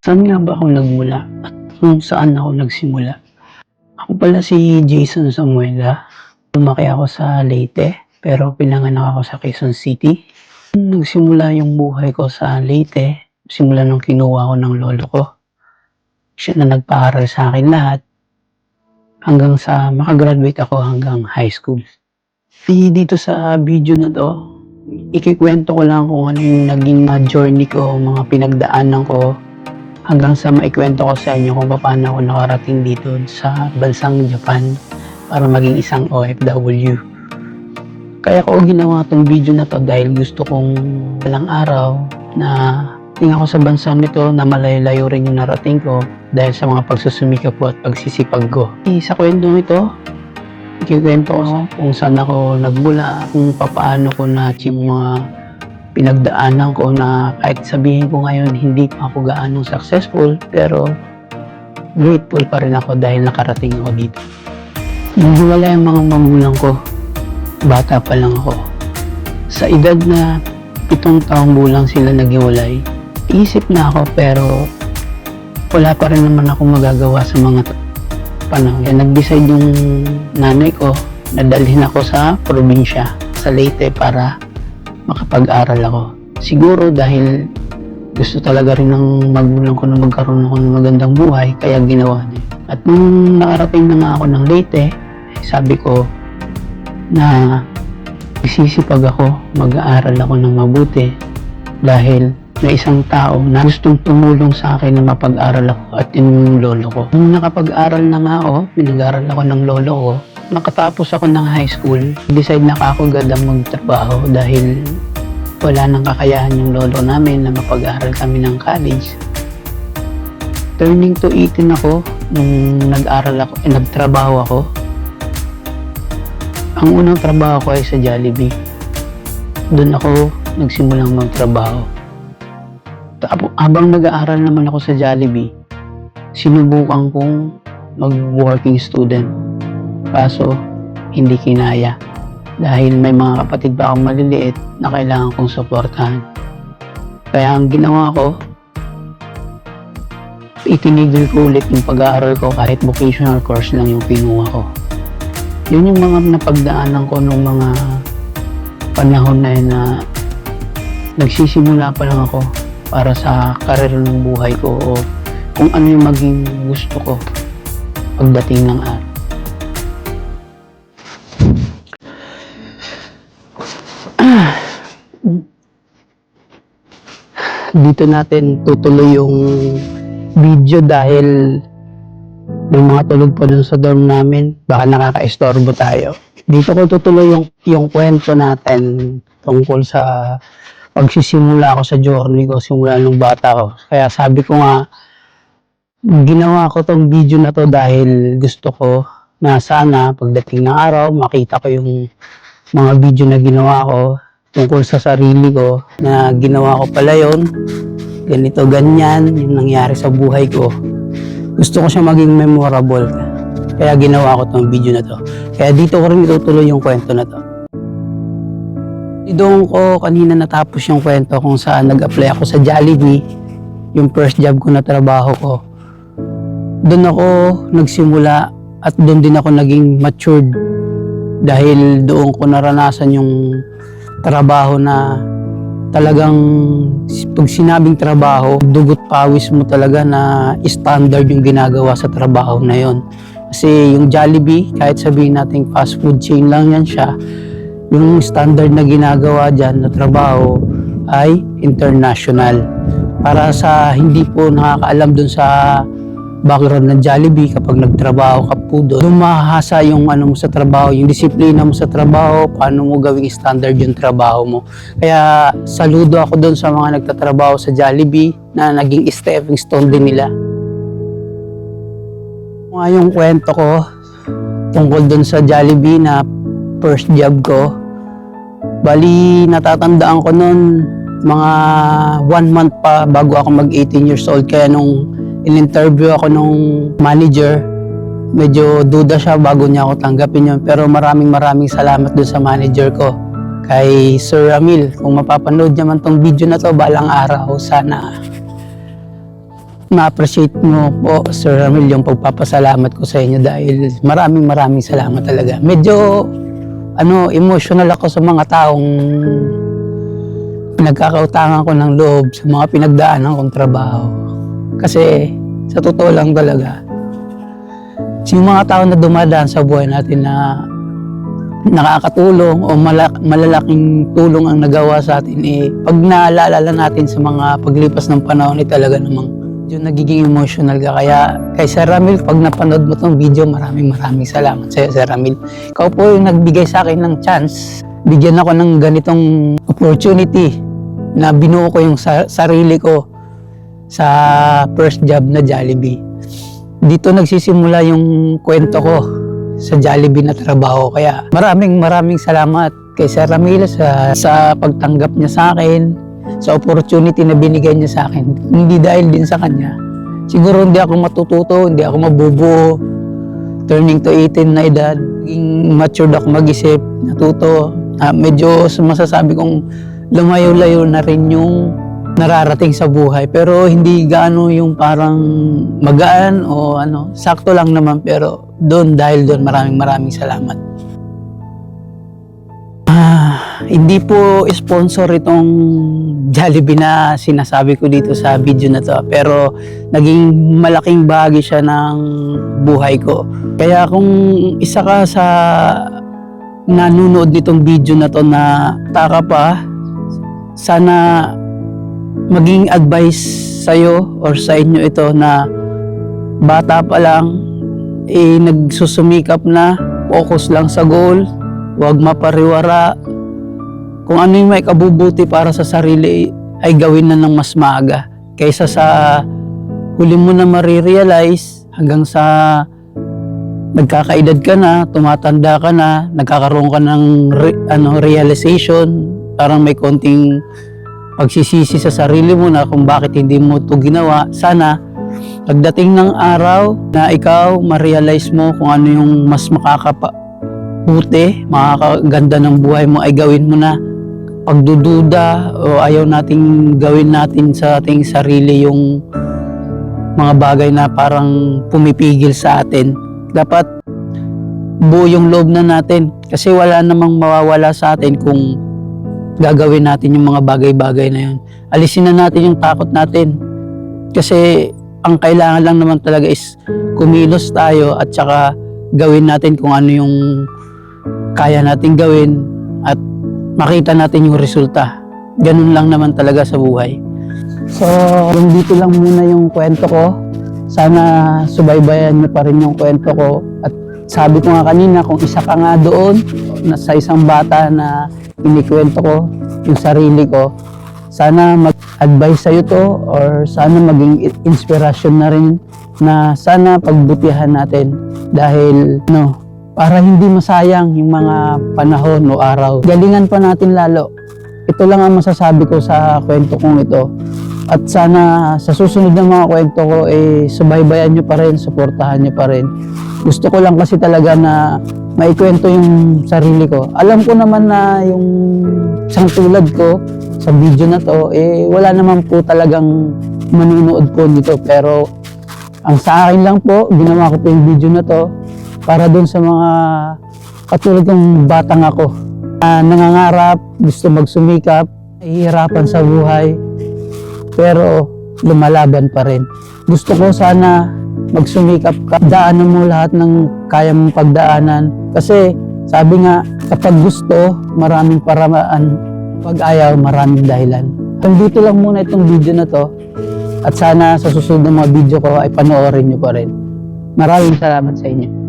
Saan nga ba ako nagmula at kung saan ako nagsimula? Ako pala si Jason Samuela. Lumaki ako sa Leyte, pero pinanganak ako sa Quezon City. Nagsimula yung buhay ko sa Leyte, simula nung kinuha ko ng lolo ko. Siya na nagpaaral sa akin lahat hanggang sa makagraduate ako hanggang high school. Dito sa video na to, ikikwento ko lang kung ano yung naging journey ko, mga pinagdaanan ko, hanggang sa maikwento ko sa inyo kung paano ako nakarating dito sa bansang Japan para maging isang OFW. Kaya ko ginawa tong video na to dahil gusto kong walang araw na tingin ako sa bansa nito na malayo-layo rin yung narating ko dahil sa mga pagsusumikap ko at pagsisipag ko. Sa kwentong ito, ikikwento ko kung saan ako nagmula, kung paano ko na-achieve mga pinagdaanan ko na kahit sabihin ko ngayon hindi pa ako gaanong successful, pero grateful pa rin ako dahil nakarating ako dito. Naghiwalay ang mga magulang ko. Bata pa lang ako. Sa edad na 7 taong gulang sila naghiwalay, isip na ako pero wala pa rin naman ako magagawa sa mga panahon. Kaya nag-decide yung nanay ko na dalhin ako sa probinsya, sa Leyte, para makapag-aral ako. Siguro dahil gusto talaga rin ng magulang ko na magkaroon ako ng magandang buhay, kaya ginawa niya. At nung nakarating na nga ako ng Leyte, sabi ko na isisipag ako, mag-aaral ako ng mabuti dahil may isang tao na gustong tumulong sa akin na mapag-aral ako, at yung lolo ko. Nung nakapag-aral na nga ako, pinag-aral ako ng lolo ko, nakatapos ako ng high school, decide na ako agad magtrabaho dahil wala nang kakayahan yung lolo namin na mapag-aral kami ng college. Turning to 18 ako nung nag-aral ako, nagtrabaho ako. Ang unang trabaho ko ay sa Jollibee. Doon ako nagsimulang magtrabaho. Habang nag-aaral naman ako sa Jollibee, sinubukan kong mag-working student. Kaso, hindi kinaya. Dahil may mga kapatid pa akong maliliit na kailangan kong suportahan. Kaya ang ginawa ko, itinigil ko ulit yung pag-aaral ko kahit vocational course lang yung kinuha ko. Yun yung mga napagdaanan ko nung mga panahon na yun na nagsisimula pa lang ako para sa karir ng buhay ko o kung ano yung maging gusto ko pagdating ng araw. Dito natin tutuloy yung video dahil may mga tulog pa dun sa dorm namin, baka nakaka-istorbo tayo. Dito ko tutuloy yung kwento natin tungkol sa pagsisimula ako sa journey ko simula nung bata ko. Kaya sabi ko nga, ginawa ko tong video na to dahil gusto ko na sana pagdating ng araw makita ko yung mga video na ginawa ko tungkol sa sarili ko, na ginawa ko pala yun, ganito, ganyan, yung nangyari sa buhay ko. Gusto ko siya maging memorable, kaya ginawa ko tong video na to. Kaya dito ko rin itutuloy yung kwento na to. Doon ko kanina natapos yung kwento kung saan nag-apply ako sa Jollibee, yung first job ko na trabaho ko. Doon ako nagsimula at doon din ako naging matured dahil doon ko naranasan yung trabaho na talagang pag sinabing trabaho, dugot pawis mo talaga na standard yung ginagawa sa trabaho na yon. Kasi yung Jollibee, kahit sabihin natin fast food chain lang yan siya, yung standard na ginagawa dyan na trabaho ay international. Para sa hindi po nakakaalam dun sa background ng Jollibee, kapag nagtrabaho ka po doon, mahasa yung ano mo sa trabaho, yung disiplina mo sa trabaho, paano mo gawing standard yung trabaho mo. Kaya saludo ako doon sa mga nagtatrabaho sa Jollibee na naging stepping stone din nila. Yung kwento ko tungkol doon sa Jollibee na first job ko, bali natatandaan ko noon mga 1 month pa bago ako mag 18 years old. Kaya nung in-interview ako nung manager, medyo duda siya bago niya ako tanggapin yun. Pero maraming salamat dun sa manager ko, kay Sir Ramil. Kung mapapanood niya man tong video na to balang araw, sana ma-appreciate mo po, Sir Ramil, yung pagpapasalamat ko sa inyo dahil maraming salamat talaga. Medyo emotional ako sa mga taong pinagkakautangan ko ng loob sa mga pinagdaanan kong trabaho. Kasi sa totoo lang talaga, yung mga tao na dumadaan sa buhay natin na nakakatulong o malalaking tulong ang nagawa sa atin, pag naalala natin sa mga paglipas ng panahon, talaga namang yung nagiging emotional ka. Kaya kay Sir Ramil, pag napanood mo tong video, maraming salamat sa iyo, Sir Ramil. Ikaw po yung nagbigay sa akin ng chance. Bigyan ako ng ganitong opportunity na binuo ko yung sarili ko sa first job na Jollibee. Dito nagsisimula yung kwento ko sa Jollibee na trabaho. Kaya maraming salamat kay Sir Ramil sa pagtanggap niya sa akin, sa opportunity na binigay niya sa akin. Hindi dahil din sa kanya, siguro hindi ako matututo, hindi ako mabubuo. Turning to 18 na edad, naging matured ako mag-isip, natuto. Medyo masasabi kong lumayo-layo na rin yung nararating sa buhay, pero hindi gaano yung parang magaan o sakto lang naman, pero dahil doon maraming salamat. Hindi po sponsor itong Jollibee na sinasabi ko dito sa video na to, pero naging malaking bahagi siya ng buhay ko. Kaya kung isa ka sa nanonood nitong video na to na taka pa, sana maging advice sa'yo or sa inyo ito na bata pa lang, nagsusumikap na, focus lang sa goal, huwag mapariwara. Kung ano yung may kabubuti para sa sarili, ay gawin na ng mas maaga. Kaysa sa huli mo na marirealize hanggang sa nagkakaedad ka na, tumatanda ka na, nagkakaroon ka ng realization, parang may konting pagsisisi sa sarili mo na kung bakit hindi mo ito ginawa. Sana pagdating ng araw na ikaw ma-realize mo kung ano yung mas makakabuti, makakaganda ng buhay mo, ay gawin mo na. Pagdududa o ayaw nating gawin natin sa ating sarili yung mga bagay na parang pumipigil sa atin. Dapat buo yung loob na natin, kasi wala namang mawawala sa atin kung gagawin natin yung mga bagay-bagay na yun. Alisin na natin yung takot natin, kasi ang kailangan lang naman talaga is kumilos tayo at saka gawin natin kung ano yung kaya natin gawin at makita natin yung resulta. Ganun lang naman talaga sa buhay. So, dito lang muna yung kwento ko. Sana subaybayan niyo pa rin yung kwento ko. At sabi ko nga kanina, kung isa ka nga doon sa isang bata na inikwento ko yung sarili ko, sana mag-advise sa'yo to, or sana maging inspirasyon na rin na sana pagbutihan natin dahil para hindi masayang yung mga panahon o araw. Galingan pa natin lalo. Ito lang ang masasabi ko sa kwento kong ito. At sana sa susunod ng mga kwento ko, subaybayan nyo pa rin, suportahan nyo pa rin. Gusto ko lang kasi talaga na maikwento yung sarili ko. Alam ko naman na yung isang tulad ko sa video na to, wala naman po talagang manunood po nito. Pero ang sa akin lang po, ginawa ko po yung video na to para doon sa mga katulad ng batang ako na nangangarap, gusto magsumikap, nahihirapan sa buhay, pero lumalaban pa rin. Gusto ko sana magsumikap ka, daanan mo lahat ng kaya mong pagdaanan. Kasi sabi nga, kapag gusto, maraming paramaan. Pag ayaw, maraming dahilan. Dito lang muna itong video na to. At sana sa susunod ng mga video ko ay panoorin nyo pa rin. Maraming salamat sa inyo.